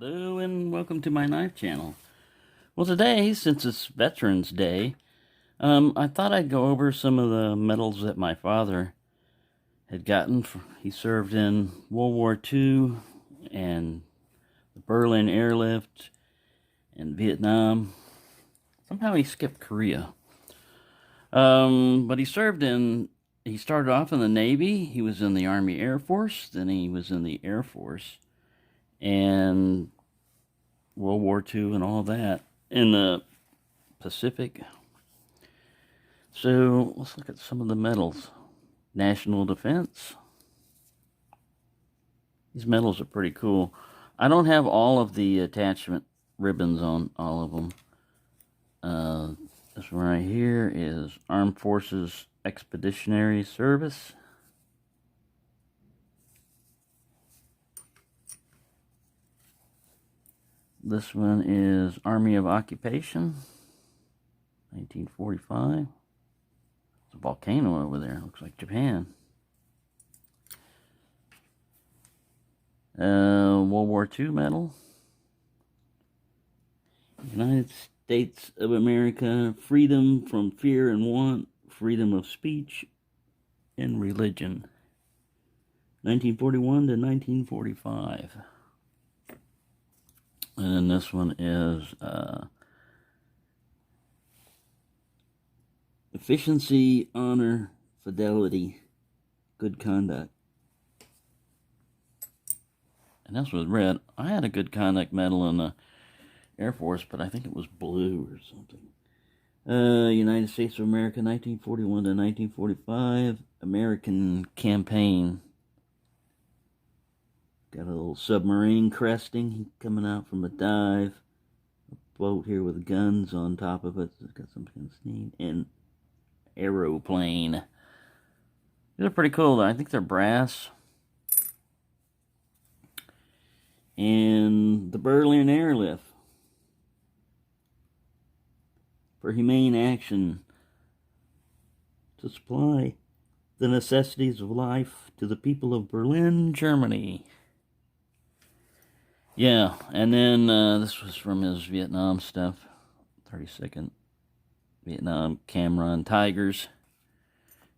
Hello and welcome to my knife channel. Well, today, since it's Veterans Day, I thought I'd go over some of the medals that my father had gotten. He served in World War II and the Berlin Airlift and Vietnam. Somehow he skipped Korea. But he started off in the Navy. He was in the Army Air Force, then he was in the Air Force, and World War II and all that in the Pacific. So let's look at some of the medals. National Defense. These medals are pretty cool. I don't have all of the attachment ribbons on all of them. This one right here is Armed Forces Expeditionary Service. This one is Army of Occupation, 1945. There's a volcano over there. Looks like Japan. World War II medal. United States of America, freedom from fear and want, freedom of speech and religion. 1941 to 1945. And then this one is efficiency, honor, fidelity, good conduct. And this was red. I had a good conduct medal in the Air Force, but I think it was blue or something. United States of America, 1941 to 1945. American campaign. Got a little submarine cresting coming out from a dive. A boat here with guns on top of it. It's got some kind of neat. And aeroplane. These are pretty cool though. I think they're brass. And the Berlin Airlift. For humane action to supply the necessities of life to the people of Berlin, Germany. Yeah, and then this was from his Vietnam stuff. 32nd Vietnam Cameron Tigers.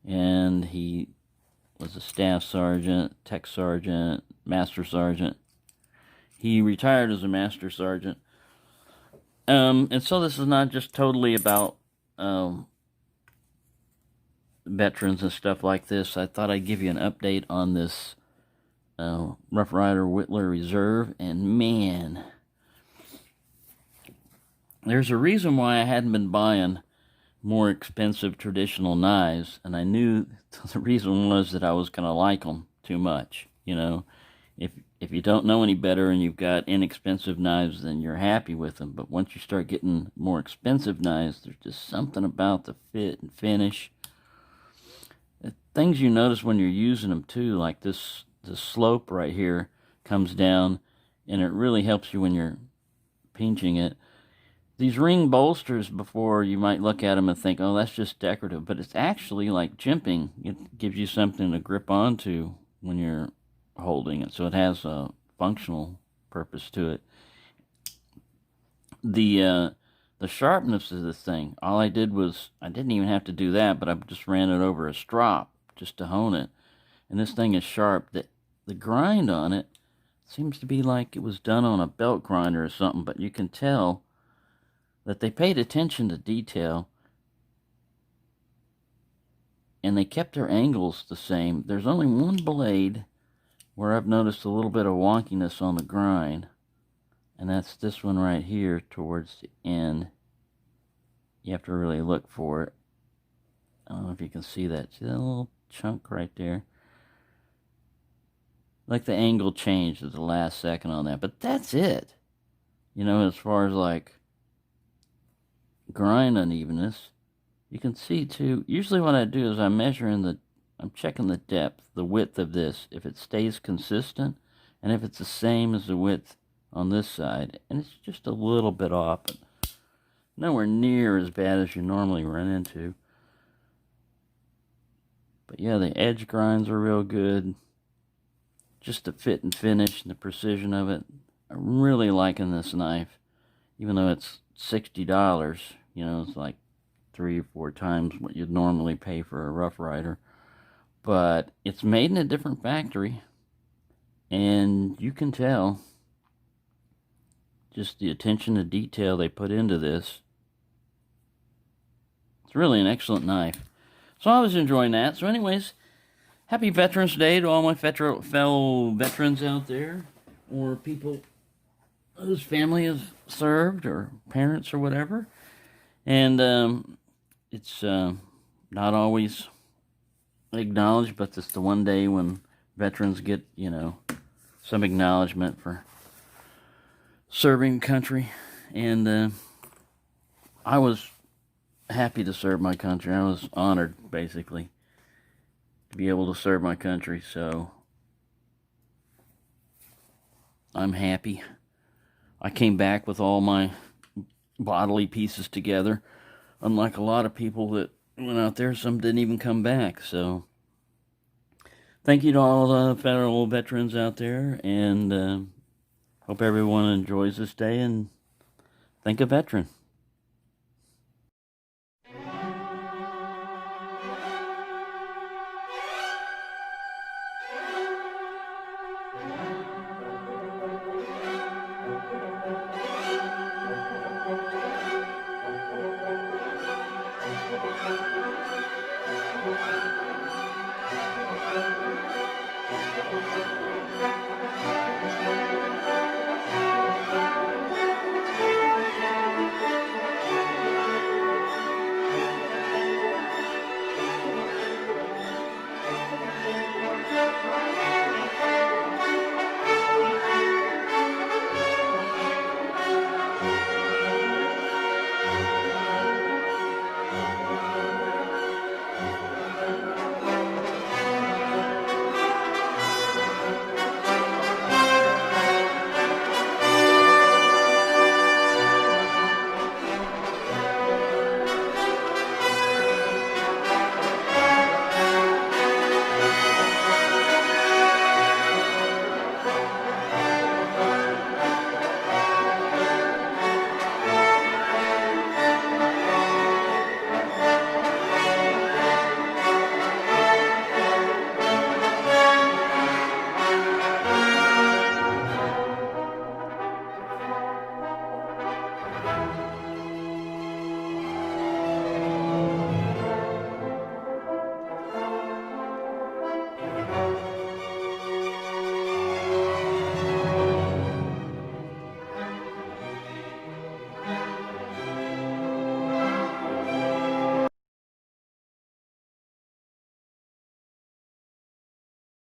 And he was a staff sergeant, tech sergeant, master sergeant. He retired as a master sergeant. And so this is not just totally about veterans and stuff like this. I thought I'd give you an update on this Rough Ryder Whittler Reserve, and man, there's a reason why I hadn't been buying more expensive traditional knives, and I knew the reason was that I was going to like them too much. You know, if you don't know any better and you've got inexpensive knives, then you're happy with them. But once you start getting more expensive knives, there's just something about the fit and finish. Things you notice when you're using them too, like this slope right here comes down, and it really helps you when you're pinching it. These ring bolsters, before you might look at them and think, oh, that's just decorative, but it's actually like jimping. It gives you something to grip onto when you're holding it, so it has a functional purpose to it. The sharpness of this thing, all I did was, I didn't even have to do that, but I just ran it over a strop just to hone it. And this thing is sharp. The grind on it seems to be like it was done on a belt grinder or something, but you can tell that they paid attention to detail, and they kept their angles the same. There's only one blade where I've noticed a little bit of wonkiness on the grind, and that's this one right here towards the end. You have to really look for it. I don't know if you can see that. See that little chunk right there? Like the angle changed at the last second on that, but that's it. You know, as far as like grind unevenness, you can see too. Usually what I do is I'm checking the depth, the width of this, if it stays consistent, and if it's the same as the width on this side, and it's just a little bit off, but nowhere near as bad as you normally run into. But yeah, the edge grinds are real good. Just the fit and finish and the precision of it. I'm really liking this knife, even though it's $60. You know, it's like 3 or 4 times what you'd normally pay for a Rough Ryder. But it's made in a different factory, and you can tell just the attention to detail they put into this. It's really an excellent knife. So I was enjoying that. So anyways, happy Veterans Day to all my fellow veterans out there, or people whose family has served, or parents or whatever. And it's not always acknowledged, but it's the one day when veterans get, you know, some acknowledgement for serving country. And I was happy to serve my country. I was honored, basically, to be able to serve my country. So I'm happy. I came back with all my bodily pieces together, unlike a lot of people that went out there. Some didn't even come back. So thank you to all the federal veterans out there, and hope everyone enjoys this day, and thank a veteran.